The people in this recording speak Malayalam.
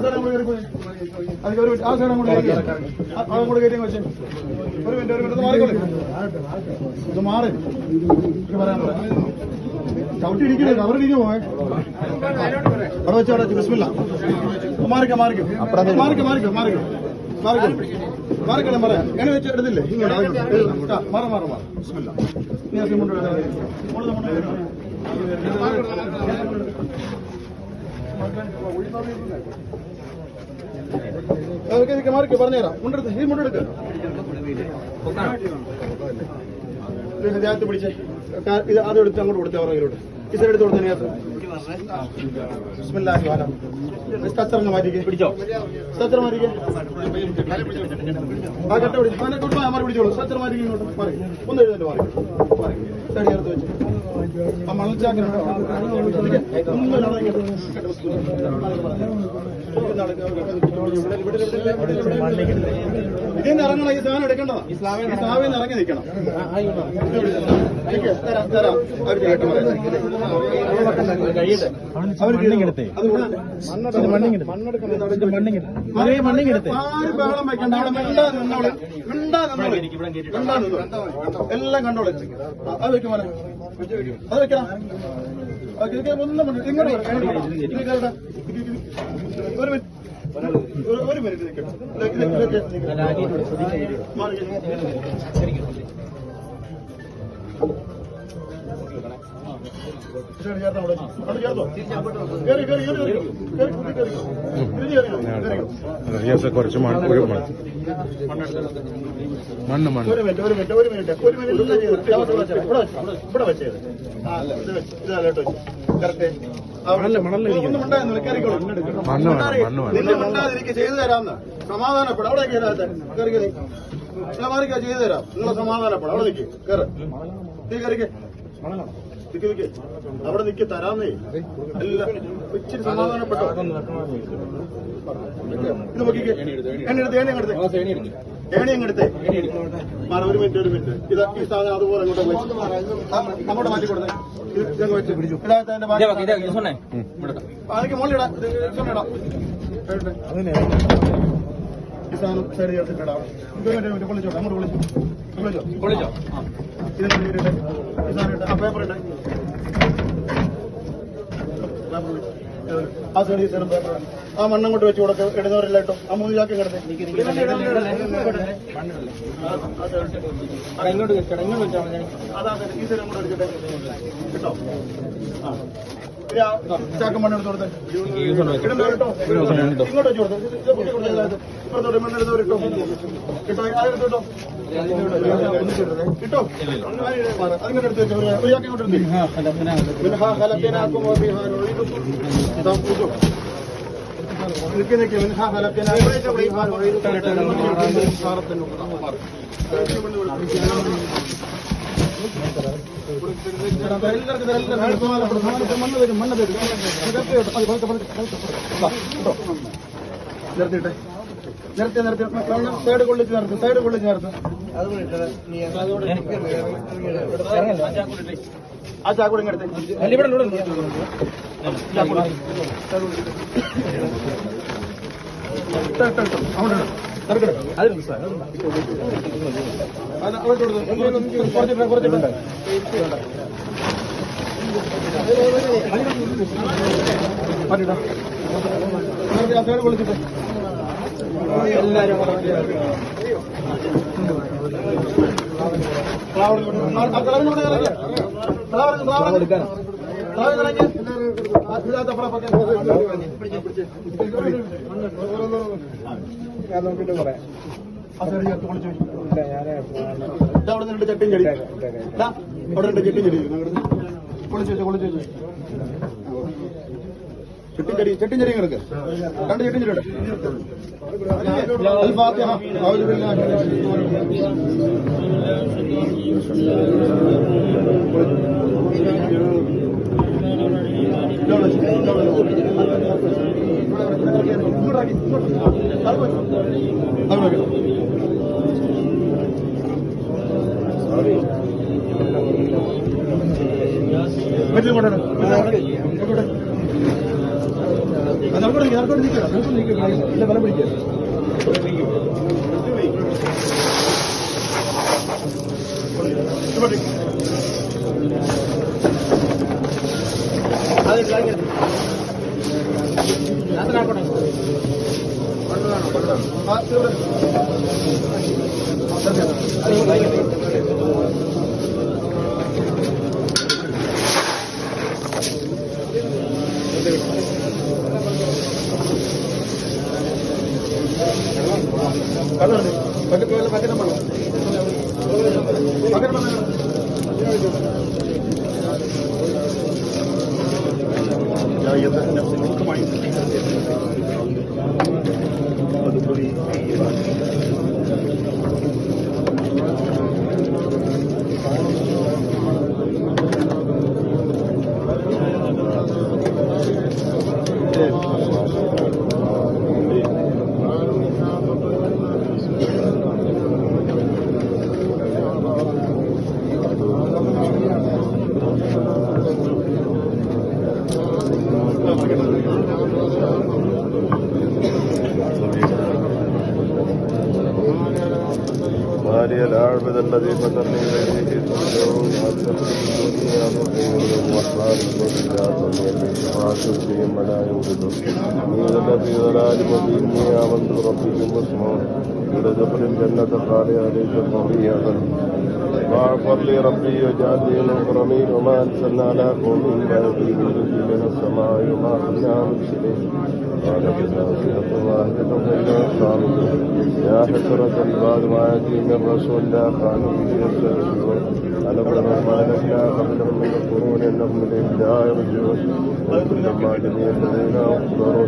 സൈഡ് അങ്ങോട്ട് കയറി അതൊക്കെ ഒരു ആ സൈഡ് അങ്ങോട്ട് കയറി അതങ്ങോട്ട് കയറ്റി വെച്ചേ. ഒരു മിനിറ്റ് മാറിക്കോളെ. ഇത് മാറി പറയാൻ ചവിട്ടി ഇരിക്കണേ അവരിടിഞ്ഞു പോയെ. അവിടെ വെച്ച് അവിടെ ബിസ്മില്ല. മാറിക്കോ മാറിക്കണം പറയാം. എങ്ങനെ വെച്ച് എടുത്തില്ലേ ഇങ്ങോട്ട് മാറാം ബിസ്മില്ല. മാറിക്കോ പറഞ്ഞുതരാം. മുണ്ടെടുത്ത് ഈ മുണ്ടെടുക്ക ദേഹത്ത് പിടിച്ചേ. ഇത് ആദ്യം എടുത്ത് അങ്ങോട്ട് കൊടുത്തേ പുറകിലോട്ട്. ഈ സൈഡ് എടുത്ത് കൊടുത്തേ. ബിസ്മില്ലാഹി വഅല സ്ട്രക്ചറിന് മാറ്റിക്കേ. പിടിച്ചോ സ്ട്രക്ചർ മാറ്റിക്കേ. ആ കട്ട പിടി അവനെ കൊണ്ട് മാറി പിടിച്ചോളൂ. സ്ട്രക്ചർ മാറ്റി ഇങ്ങോട്ട് മാറി ഒന്ന് എഴുന്നേറ്റ് മാറി സൈഡ് ചേർത്ത് വെച്ച് ആ മണൽച്ചാക്കിനോട് ഇതിന്ന് ഇറങ്ങണം. ഈ സാധനം എടുക്കേണ്ടതാ. ഈ സ്ലാവിൽ ഇറങ്ങി നിൽക്കണം. തരാം ആരും ബഹളം വെക്കണ്ട. അവിടെ മിണ്ടാ നിന്നോളെ. എല്ലാം കണ്ടോളെ. അത് വെക്കും മോനെ. അത് വെക്കണം. ഒന്നും ഇങ്ങോട്ട് ഒരു മിനിറ്റ് നിൽക്കണം. കുറച്ച് മണ്ണ് ഒരു മിനിറ്റ് ഇവിടെ വെച്ചത് ചെയ്തു തരാമെന്ന് സമാധാനപ്പെടാം. അവിടെ കയറാത്ത ചെയ്തു തരാം. നിങ്ങളെ സമാധാനപ്പെടാം. അവിടെ നിൽക്ക് കയറി നീ കയറിക്ക് അവിടെ നിൽക്കി തരാന്നേ. എല്ലാം ഇച്ചിരി സമാധാനപ്പെട്ടോ. ഇത് നോക്കിക്കേ. ഏണി അങ്ങെടുത്തേ മാറ. ഒരു മിനിറ്റ് ഇത് ഈ സാധനം അതുപോലെ അങ്ങോട്ട് മാറ്റി കൊടുത്തേ. അതിക്ക് മുകളിലിടാം. ഈ സാധനം സൈഡ് ചേർത്തിട്ടിടാം. പൊളിച്ചോട്ടെ. അങ്ങോട്ട് പൊളിച്ചോ. ആ പേപ്പർ ഇട്ടേ. ആ സൈഡ് ഈ സൈഡും പേപ്പർ. ആ മണ്ണങ്ങോട്ട് വെച്ച് കൊടുക്ക. ഇടുന്നവരെല്ലാം കേട്ടോ. ആ 3 ചാക്ക് കിടന്നേ. അതാ ഈ സൈഡ് അങ്ങോട്ട് എടുക്കട്ടെ കേട്ടോ. ചാക്ക് മണ്ണെടുത്ത് കൊടുത്തേ. ഇങ്ങോട്ട് വെച്ച് കൊടുത്തേ. ഇപ്പുറത്തോട്ട് മണ്ണെടുത്തവർ ഇട്ടോ കേട്ടോ. അതെടുത്തോട്ടോ കിട്ടോ. അതിങ്ങോട്ട് എടുത്ത് വെച്ചോ. ഒരു ചാക്ക് ഇങ്ങോട്ട് എടുത്തേ. നിർത്തിട്ടെ. നിർത്തി സൈഡ് കൊള്ളിച്ച് നിർത്ത്. ആ ചാക്കൂടെ ഇങ്ങെടുത്ത് സൈഡ് കൊള്ളിച്ചിട്ട് എല്ലാരും ചട്ടിയും ചെടി അവിടെ 2 ചട്ടിയും ചെടി പൊളിച്ചു ചട്ടിയും ചെടിയും കിടക്ക്. 2 ചട്ടിയും ചെടിയുടെ നടക്കോട്ട് ഇല്ല ബലം പിടിക്കുക مالي العابد الذي فترني إليه ترجعون الدنيا مقيم الرحمن والإله واليمين فاسد بهم ولا يولد يولد في ضلال مبين آمنت بربكم واسمعون ولدخل الجنة خالية ليس فوقي أبدا واغفر لي ربي واجعل لي المكرمين وما أرسلنا على قوم لا يقيمون من السماء وما كنا مرسلين قال كذا صيغة واحدة فإذا الصامتون يا حسرة بعد ما يأتي من رسول لا كانوا به يستهزئون ألم تروا ما أهلكنا قبلهم من القرون إنهم إليهم لا يرجعون وكلما جميع الذين أخبروا